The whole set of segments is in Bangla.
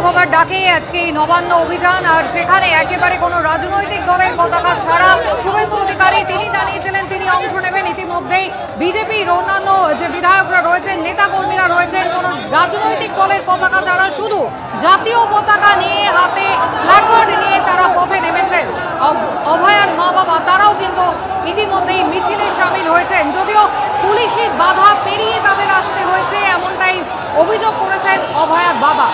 বাবার ডাকে আজকে নবান্ন অভিযান, আর সেখানে একেবারে কোনো রাজনৈতিক দলের পতাকা ছাড়া শুভেন্দু অধিকারী তিনি জানিয়েছিলেন তিনি অংশ নেবেন। ইতিমধ্যেই বিজেপির অন্যান্য যে বিধায়করা রয়েছেন, নেতাকর্মীরা রয়েছেন, কোনো রাজনৈতিক দলের পতাকা ছাড়া শুধু জাতীয় পতাকা নিয়ে হাতে প্ল্যাকার্ড নিয়ে তারা পথে নেমেছেন। অভয়ার মা বাবা তারাও কিন্তু ইতিমধ্যেই মিছিলে সামিল হয়েছেন, যদিও পুলিশি বাধা পেরিয়ে তাদের আসতে হয়েছে, এমনটাই অভিযোগ করেছেন অভয়ার বাবা।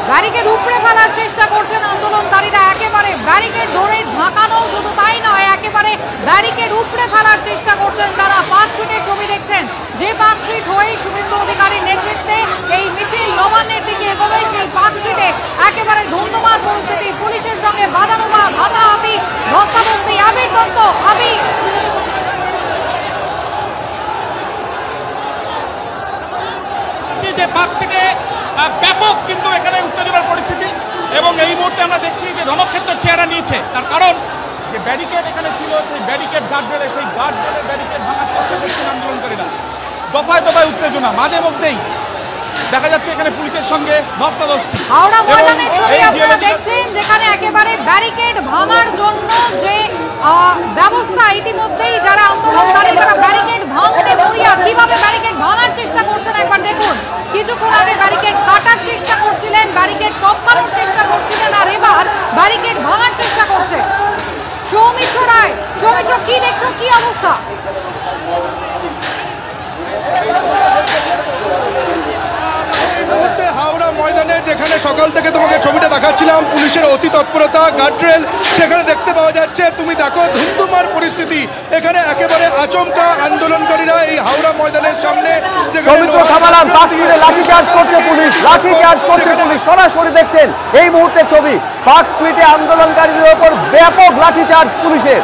ব্যারিকেড উপড়ে ফেলার চেষ্টা করছেন আন্দোলনকারীরা, একেবারে ব্যারিকেড ধরে ঝাঁকানো, শুধু তাই নয় একেবারে ব্যারিকেড উপড়ে ফেলার চেষ্টা করছেন তারা। পার্ক স্ট্রিটের ছবি দেখছেন, যে পার্ক স্ট্রিট হয়ে শুভেন্দু অধিকারীর নেতৃত্বে এই মিছিল নবান্নের দিকে এগোবে, সেই পার্ক স্ট্রিটে একেবারে ধুন্ধুমার পরিস্থিতি, পুলিশের সঙ্গে বাদানুবাদ, হাতাহাতি, ধস্তাধস্তি। আবির দত্ত, আবির যে পার্ক স্ট্রিটে ব্যাপক কিন্তু এখানে উত্তেজনার পরিস্থিতি, এবং এই মুহূর্তে আমরা দেখছি যে রণক্ষেত্রের চেহারা নিয়েছে। তার কারণ যে ব্যারিকেড এখানে ছিল, সেই ব্যারিকেড গার্ডরেলে, সেই গার্ডরেলের ব্যারিকেড ভাঙার চেষ্টা করছেন আন্দোলনকারীরা। দফায় দফায় উত্তেজনা, মাঝে মধ্যেই দেখা যাচ্ছে এখানে পুলিশের সঙ্গে ধস্তাধস্তি। হাওড়া ময়দানের ছবি আপনারা দেখছেন, যেখানে একেবারে ব্যারিকেড ভাঙার জন্য যে ব্যবস্থা, ইতিমধ্যেই যারা আন্দোলনকারী তারা ব্যারিকেড ভাঙতে মরিয়া, কিভাবে ব্যারিকেড ভাঙার চেষ্টা করছেন একবার দেখুন। কিছুক্ষণ আগে ব্যারিকেড কাটার চেষ্টা করছিলেন, ব্যারিকেড টপকানোর চেষ্টা করছিলেন, আর এবার ব্যারিকেড ভাঙার চেষ্টা করছে। সৌমিত্র রায়, সৌমিত্র কি দেখছো, কি অবস্থা? হাওড়া ময়দানে যেখানে সকাল থেকে তোমাকে ছবিটা দেখাচ্ছিলাম, পুলিশের অতি তৎপরতা, গার্ডরেল সেখানে দেখতে পাওয়া যাচ্ছে। তুমি দেখো ধুন্ধুমার পরিস্থিতি, এখানে একেবারে আচমকা আন্দোলনকারীরা এই হাওড়া ময়দানের সামনে লাঠিচার্জ করছে পুলিশ, সরাসরি দেখছেন এই মুহূর্তে ছবি। পার্ক স্ট্রিটে আন্দোলনকারীদের উপর ব্যাপক লাঠিচার্জ পুলিশের।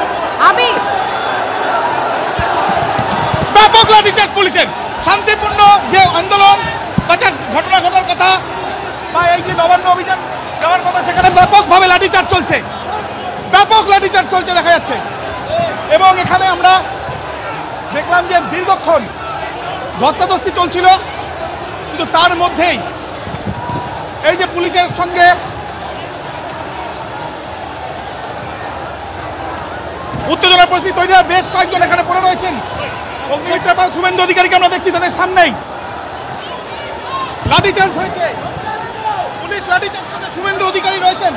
ব্যাপক লাঠিচার্জ পুলিশের। শান্তিপূর্ণ যে আন্দোলন ঘটনা ঘটার কথা বা এই যে নবান্ন অভিযান যাওয়ার কথা, সেখানে ব্যাপকভাবে লাঠিচার্জ চলছে, ব্যাপক লাঠিচার্জ চলছে দেখা যাচ্ছে। এবং এখানে আমরা দেখলাম যে দীর্ঘক্ষণ ধস্তাধস্তি চলছিল, কিন্তু তার মধ্যেই এই যে পুলিশের সঙ্গে উত্তেজনার পরিস্থিতি তৈরি হয়। বেশ কয়েকজন এখানে পড়ে রয়েছেন। অগ্নিমিত্রা পাল, শুভেন্দু অধিকারীকে আমরা দেখছি তাদের সামনেই লাঠিচার্জ হয়েছে, পুলিশ লাঠিচার্জ করছে, শুভেন্দু অধিকারী রয়েছেন।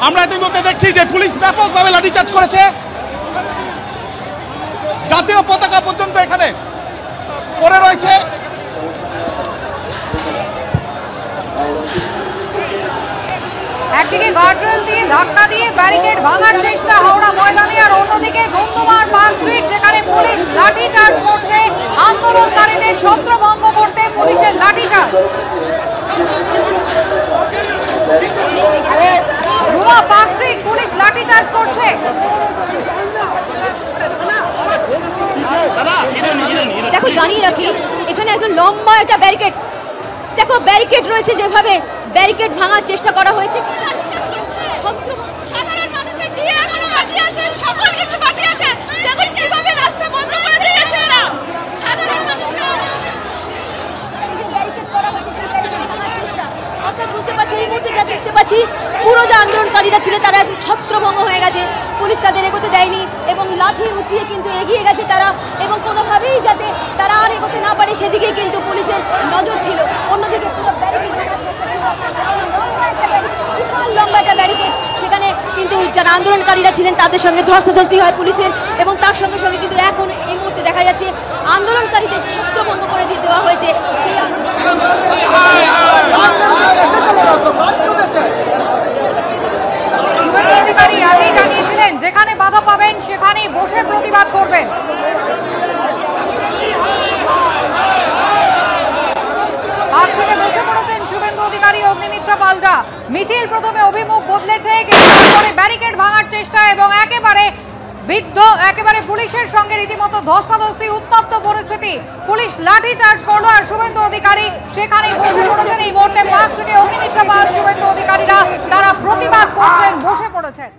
আমরা ইতিমধ্যে দেখছি যে পুলিশ ব্যাপকভাবে লাঠিচার্জ করেছে, জাতীয় পতাকা পর্যন্ত এখানে পড়ে রয়েছে। একদিকে গার্ডরেল দিয়ে ধাক্কা দিয়ে ব্যারিকেড ভাঙার চেষ্টা হাওড়া ময়দানে, আর অন্যদিকে ধুন্ধুমার পার্ক স্ট্রিট, যেখানে পুলিশ লাঠিচার্জ করছে আন্দোলনকারীদের ছত্রভঙ্গ করতে পুলিশের লাঠিচার্জ। পার্ক স্ট্রিট পুলিশ লাঠিচার্জ করছে। দেখো জানিয়ে রাখি, এখানে একদম লম্বা একটা ব্যারিকেড, দেখো ব্যারিকেড রয়েছে, যেভাবে ব্যারিকেড ভাঙার চেষ্টা করা হয়েছে। সাধারণ মানুষের দিয়ে এখনো বাকি আছে, সকল কিছু বাকি আছে। দেখুন কিভাবে রাস্তা বন্ধ করে দিয়েছে এরা। সাধারণ মানুষের ব্যারিকেড করা হয়েছে, অর্থাৎ বুঝতে পারছি এই মুহূর্তে যা দেখতে পাচ্ছি, পুরো যে আন্দোলনকারীরা ছিল তারা ছত্রভঙ্গ হয়ে গেছে। পুলিশ তাদের এগোতে দেয়নি এবং লাঠি উঁচিয়ে কিন্তু এগিয়ে গেছে তারা, এবং কোনোভাবেই যাতে তারা আর এগোতে না পারে সেদিকে কিন্তু পুলিশের নজর ছিল। অন্যদিকে পুরো লম্বা একটা ব্যারিকেড, সেখানে কিন্তু যারা আন্দোলনকারীরা ছিলেন তাদের সঙ্গে ধস্তাধস্তি হয় পুলিশের, এবং তার সঙ্গে সঙ্গে কিন্তু এখন এই মুহূর্তে দেখা যাচ্ছে আন্দোলনকারীদের ছত্রভঙ্গ করে দিয়ে দেওয়া হয়েছে। সেই অধিকারী আগেই জানিয়েছিলেন যেখানে বাধা পাবেন সেখানেই বসে প্রতিবাদ করবেন। আসলে বসে পড়েছেন শুভেন্দু অধিকারী, অগ্নিমিত্রা পালরা। মিছিল প্রথমে অভিমুখ বদলেছে, কিন্তু ব্যারিকেড ভাঙার চেষ্টা এবং একেবারে পুলিশ পুলিশের সঙ্গে রীতিমতো ধস্তাধস্তি, উত্তপ্ত পরিস্থিতি। পুলিশ লাঠি চার্জ করলো আর শুভেন্দু অধিকারী সেখানে বসে পড়েছেন। এই মুহূর্তে পার্ক স্ট্রিটে অগ্নিমিত্রাপাল শুভেন্দু অধিকারীরা তারা প্রতিবাদ করছেন, বসে পড়েছেন।